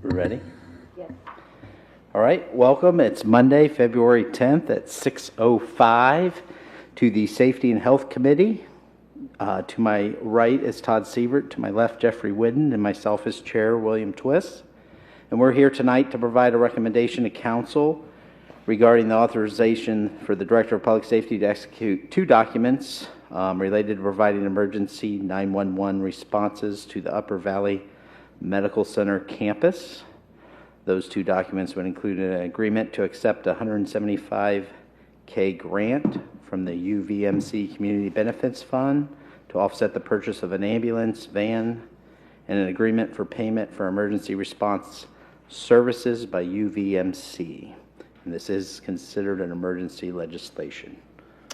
Ready? Yes. All right, welcome. It's Monday, February 10th at 6:05 to the Safety and Health Committee. To my right is Todd Siebert, to my left Jeffrey Whidden, and myself as chair, William Twist. And we're here tonight to provide a recommendation to council regarding the authorization for the Director of Public Safety to execute two documents related to providing emergency 911 responses to the Upper Valley Medical Center campus. Those two documents would include an agreement to accept a $175K grant from the UVMC Community Benefits Fund to offset the purchase of an ambulance van, and an agreement for payment for emergency response services by UVMC. And this is considered an emergency legislation.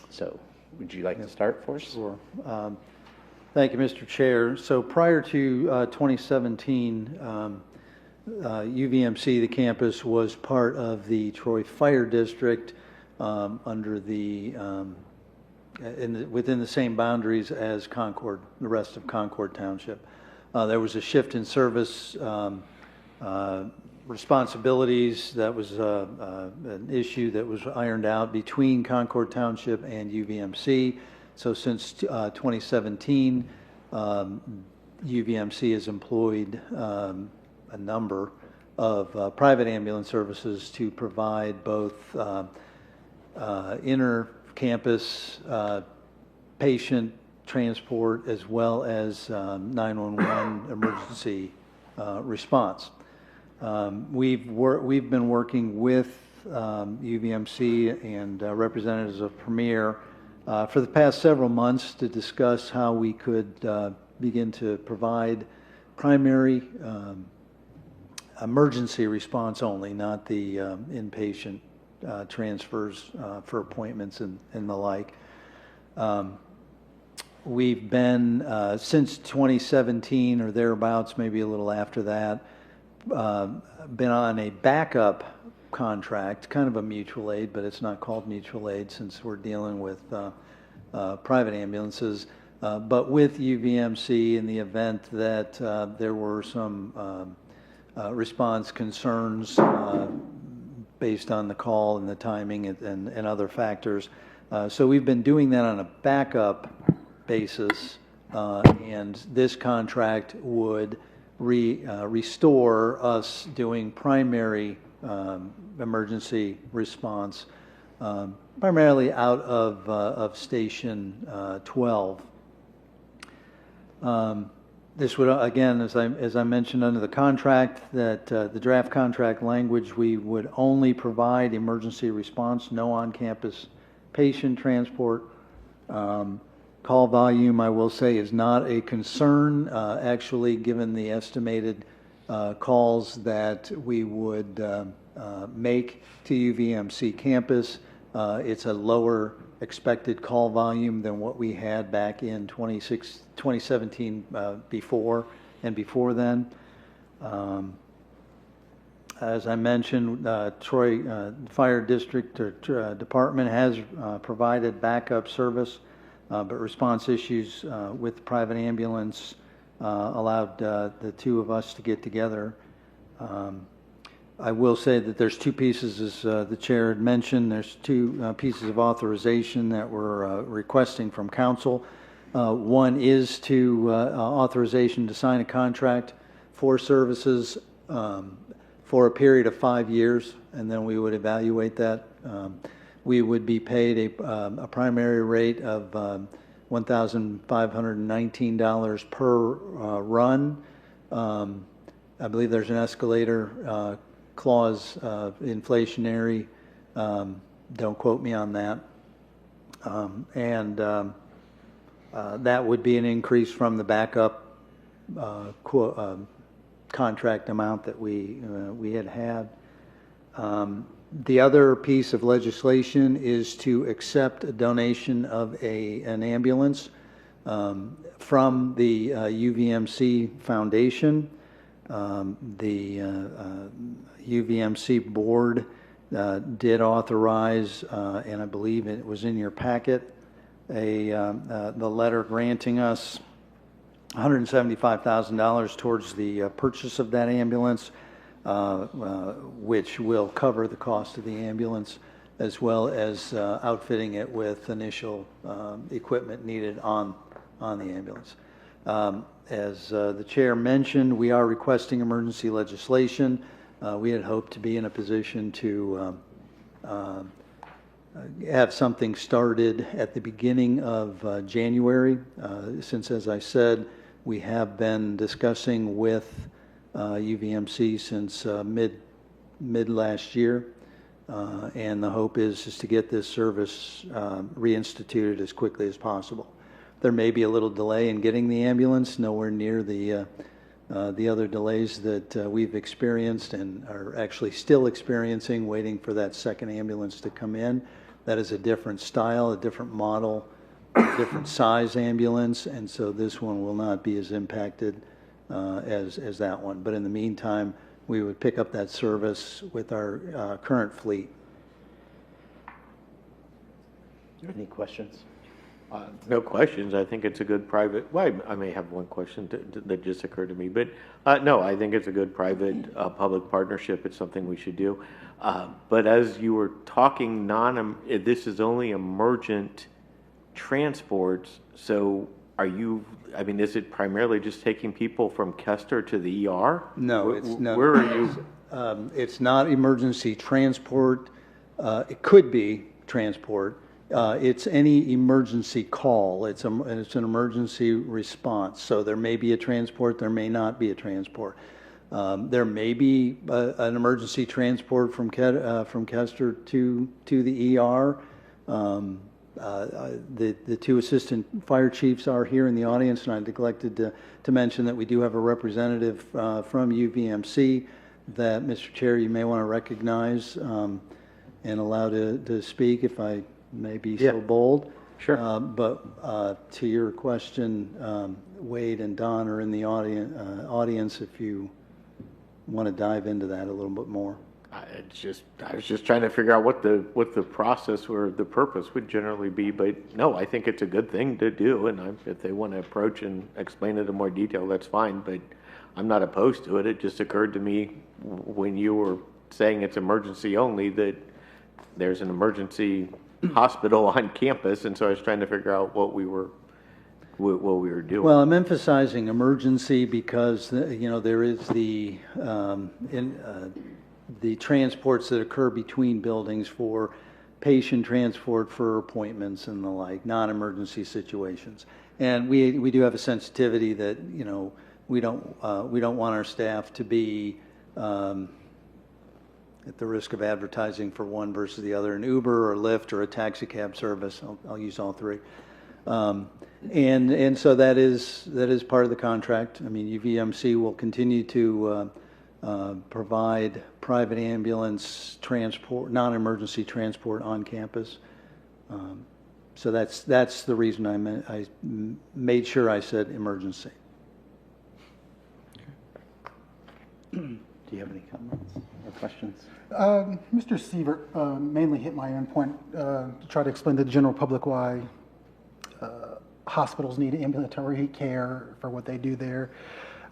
So, would you like to start for us? Sure. Thank you, Mr. Chair. So prior to 2017, UVMC, the campus, was part of the Troy Fire District under the within the same boundaries as Concord, the rest of Concord Township. There was a shift in service responsibilities. That was an issue that was ironed out between Concord Township and UVMC. So since 2017, UVMC has employed a number of private ambulance services to provide both inter-campus patient transport as well as 911 emergency response. We've been working with UVMC and representatives of Premier for the past several months to discuss how we could begin to provide primary emergency response only, not the inpatient transfers for appointments and the like. We've been, since 2017 or thereabouts, maybe a little after that, been on a backup contract, kind of a mutual aid, but it's not called mutual aid since we're dealing with private ambulances, but with UVMC in the event that there were some response concerns based on the call and the timing and other factors. So we've been doing that on a backup basis, and this contract would restore us doing primary emergency response, primarily out of Station 12. This would, again, as I mentioned under the contract, that the draft contract language, we would only provide emergency response, no on-campus patient transport. Call volume, I will say, is not a concern, actually, given the estimated calls that we would make to UVMC campus. It's a lower expected call volume than what we had back in 2017 before and before then. As I mentioned, Troy Fire District or Department has provided backup service, but response issues with the private ambulance allowed the two of us to get together. I will say that there's two pieces, as the chair had mentioned. There's two pieces of authorization that we're requesting from council. One is to authorization to sign a contract for services for a period of 5 years, and then we would evaluate that. We would be paid a primary rate of $1,519 per run. I believe there's an escalator clause, inflationary. Don't quote me on that. That would be an increase from the backup contract amount that we had. The other piece of legislation is to accept a donation of an ambulance from the UVMC Foundation. The UVMC board did authorize, and I believe it was in your packet, the letter granting us $175,000 towards the purchase of that ambulance. which will cover the cost of the ambulance, as well as outfitting it with initial equipment needed on the ambulance. As the chair mentioned, we are requesting emergency legislation. We had hoped to be in a position to have something started at the beginning of January, since, as I said, we have been discussing with UVMC since mid last year, and the hope is to get this service reinstituted as quickly as possible. There may be a little delay in getting the ambulance, nowhere near the other delays that we've experienced and are actually still experiencing, waiting for that second ambulance to come in. That is a different style, a different model, a different size ambulance, and so this one will not be as impacted as that one. But in the meantime, we would pick up that service with our current fleet. Any questions? No questions. I think it's a good private, well, I may have one question that just occurred to me, but no, I think it's a good private public partnership. It's something we should do. But as you were talking, this is only emergent transports. So is it primarily just taking people from Kester to the ER? No, it's no. Where are you? It's not emergency transport. It could be transport. It's any emergency call. It's an emergency response. So there may be a transport, there may not be a transport. There may be an emergency transport from Kester to the ER. The two assistant fire chiefs are here in the audience, and I neglected to mention that we do have a representative from UVMC that, Mr. Chair, you may want to recognize and allow to speak, if I may be so bold. Sure. But to your question, Wade and Don are in the audience if you want to dive into that a little bit more. I was just trying to figure out what the process or the purpose would generally be, but no, I think it's a good thing to do, and if they want to approach and explain it in more detail, that's fine, but I'm not opposed to it. It just occurred to me when you were saying it's emergency only that there's an emergency hospital on campus, and so I was trying to figure out what we were doing. Well, I'm emphasizing emergency because there is the transports that occur between buildings for patient transport for appointments and the like, non-emergency situations. And we do have a sensitivity that we don't want our staff to be at the risk of advertising for one versus the other, an Uber or Lyft or a taxi cab service. I'll use all three. And so that is part of the contract. I mean, UVMC will continue to provide private ambulance transport, non-emergency transport on campus. So that's the reason I made sure I said emergency. Do you have any comments or questions? Mr. Sievert mainly hit my own point to try to explain to the general public why hospitals need ambulatory care for what they do there.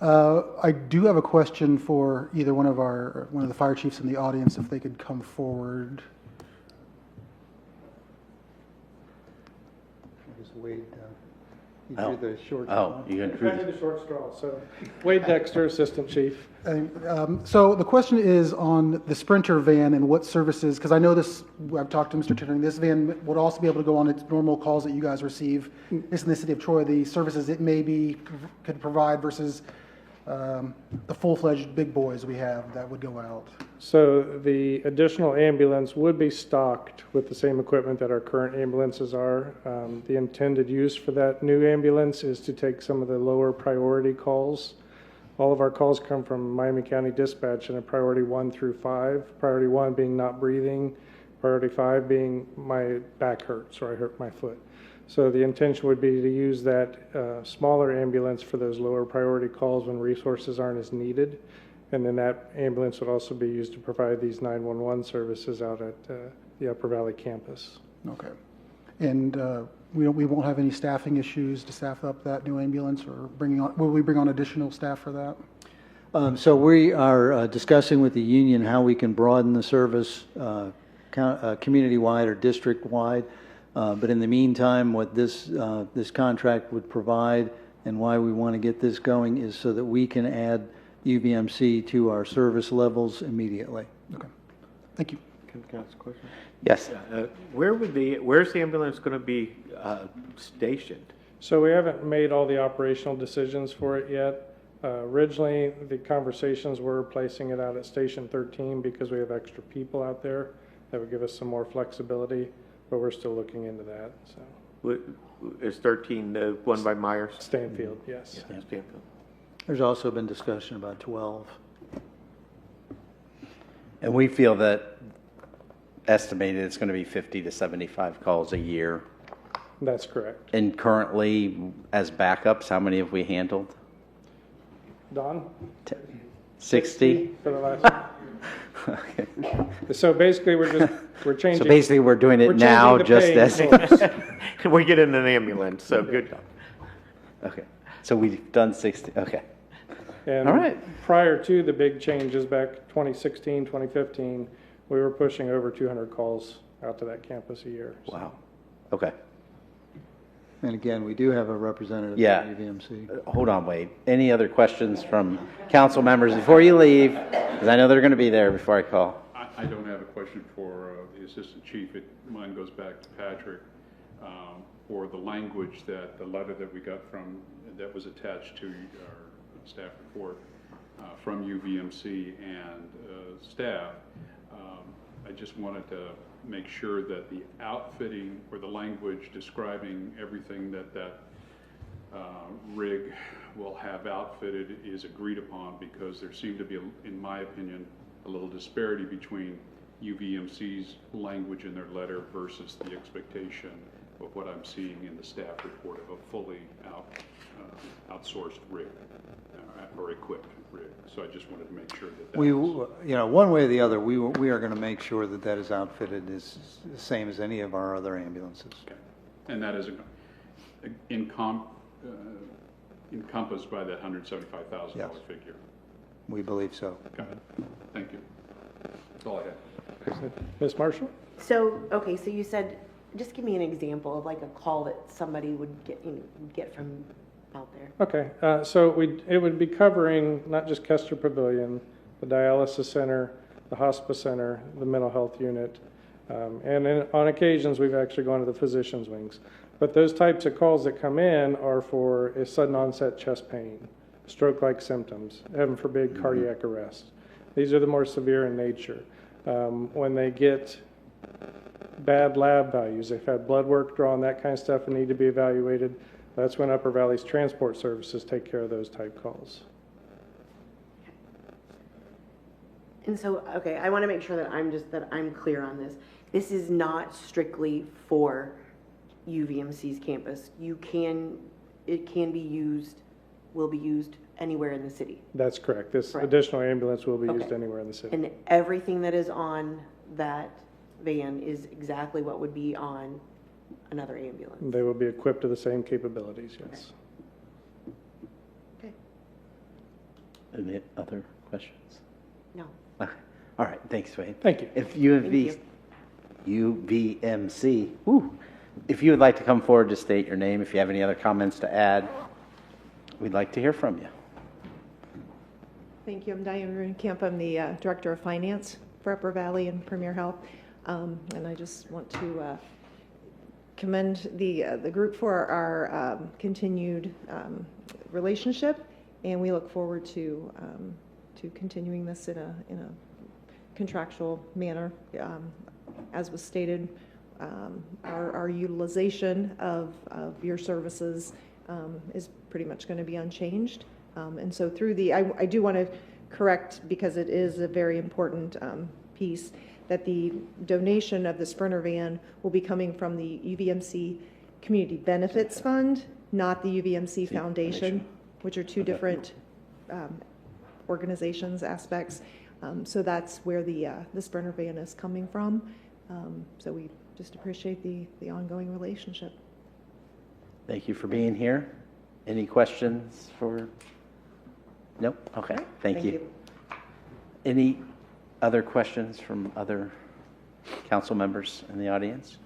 I do have a question for either one of the fire chiefs in the audience, if they could come forward. Just Wade. You Oh. drew the short. You can I did the short straw. So, Wade Dexter, Assistant Chief. So the question is on the Sprinter van and what services, because I know this, I've talked to Mr. Tittering, this van would also be able to go on its normal calls that you guys receive. It's in the city of Troy, the services it could provide versus the full-fledged big boys we have that would go out. So the additional ambulance would be stocked with the same equipment that our current ambulances are. The intended use for that new ambulance is to take some of the lower priority calls. All of our calls come from Miami County Dispatch in a priority 1 through 5. Priority 1 being not breathing, priority 5 being my back hurts or I hurt my foot. So the intention would be to use that smaller ambulance for those lower priority calls when resources aren't as needed. And then that ambulance would also be used to provide these 911 services out at the Upper Valley campus. Okay. And we won't have any staffing issues to staff up that new ambulance, or will we bring on additional staff for that? So we are discussing with the union how we can broaden the service community-wide or district-wide. But in the meantime, what this contract would provide and why we want to get this going is so that we can add UVMC to our service levels immediately. Okay. Thank you. Can I ask a question? Yes. Where's the ambulance going to be stationed? So we haven't made all the operational decisions for it yet. Originally, the conversations were placing it out at Station 13 because we have extra people out there that would give us some more flexibility, but we're still looking into that, so. Is 13 the one by Myers? Stanfield, yes. Yeah, Stanfield. There's also been discussion about 12. And we feel that estimated it's going to be 50 to 75 calls a year. That's correct. And currently, as backups, how many have we handled? Don? 60? For the last one. Okay. So basically, we're changing. So basically, we're doing we're it now changing the just paying as. rules. We're getting an ambulance, so good job. Okay. So we've done 60. Okay. And All right. prior to the big changes back 2016, 2015, we were pushing over 200 calls out to that campus a year. So. Wow. Okay. And again, we do have a representative Yeah. at UVMC. Hold on, Wade. Any other questions from council members before you leave? Because I know they're going to be there before I call. I don't have a question for the Assistant Chief. Mine goes back to Patrick for the language that the letter that we got that was attached to our staff report from UVMC and staff. I just wanted to make sure that the outfitting or the language describing everything that rig will have outfitted is agreed upon, because there seemed to be, in my opinion, a little disparity between UVMC's language in their letter versus the expectation of what I'm seeing in the staff report of a fully outsourced rig or equipped rig. So I just wanted to make sure that We, was, one way or the other, we are going to make sure that that is outfitted as the same as any of our other ambulances. okay. And that is encompassed by that $175,000 Yes. figure. We believe so. Got it. Thank you. That's all I have. Ms. Marshall? So, okay, so you said, just give me an example of like a call that somebody would get from out there. Okay, so it would be covering not just Kester Pavilion, the dialysis center, the hospice center, the mental health unit, on occasions we've actually gone to the physician's wings. But those types of calls that come in are for a sudden onset chest pain, stroke-like symptoms, heaven forbid cardiac arrest. These are the more severe in nature. When they get bad lab values, they've had blood work drawn, that kind of stuff, and need to be evaluated, that's when Upper Valley's transport services take care of those type calls. And so, okay, I want to make sure that I'm clear on this. This is not strictly for UVMC's campus. It can be used, will be used anywhere in the city. That's correct. This Right. additional ambulance will be used Okay. anywhere in the city. And everything that is on that van is exactly what would be on another ambulance. They will be equipped to the same capabilities, yes. Okay. Any other questions? No. Okay. All right. Thanks, Wade. Thank you. If Thank UVMC, if you would like to come forward to state your name, if you have any other comments to add, we'd like to hear from you. Thank you. I'm Diane Runenkamp. I'm the Director of Finance for Upper Valley and Premier Health. And I just want to commend the group for our continued relationship, and we look forward to continuing this in a contractual manner. As was stated, our utilization of your services is pretty much going to be unchanged. And so through I do want to correct, because it is a very important piece, that the donation of the Sprinter van will be coming from the UVMC Community Benefits Fund, not the UVMC Foundation, which are two different organizations, aspects. So that's where the Sprinter van is coming from. So we just appreciate the ongoing relationship. Thank you for being here. Any questions for Nope, okay, thank you. Any other questions from other council members in the audience?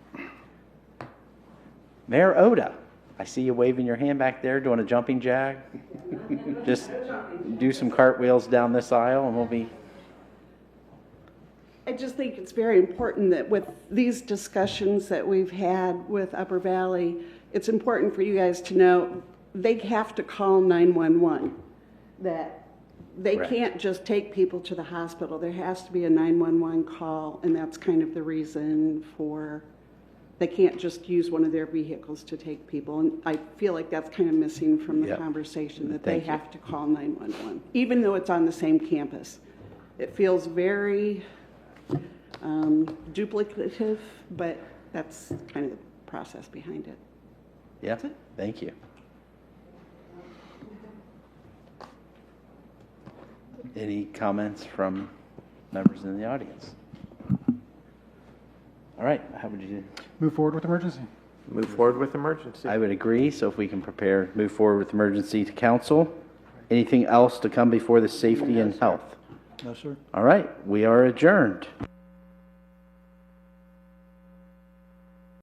Mayor Oda, I see you waving your hand back there, doing a jumping jack. Just do some cartwheels down this aisle and we'll be... I just think it's very important that with these discussions that we've had with Upper Valley, it's important for you guys to know they have to call 911. That they Correct. can't just take people to the hospital. There has to be a 911 call, and that's kind of the reason for, they can't just use one of their vehicles to take people. And I feel like that's kind of missing from the Yep. conversation, that Thank they you. have to call 911, even though it's on the same campus. It feels very duplicative, but that's kind of the process behind it. Yeah, thank you. Any comments from members in the audience? All right, how would you, Move forward with emergency. Move forward with emergency. I would agree, so if we can prepare, move forward with emergency to council. Anything else to come before the safety and health? No, sir. All right, we are adjourned.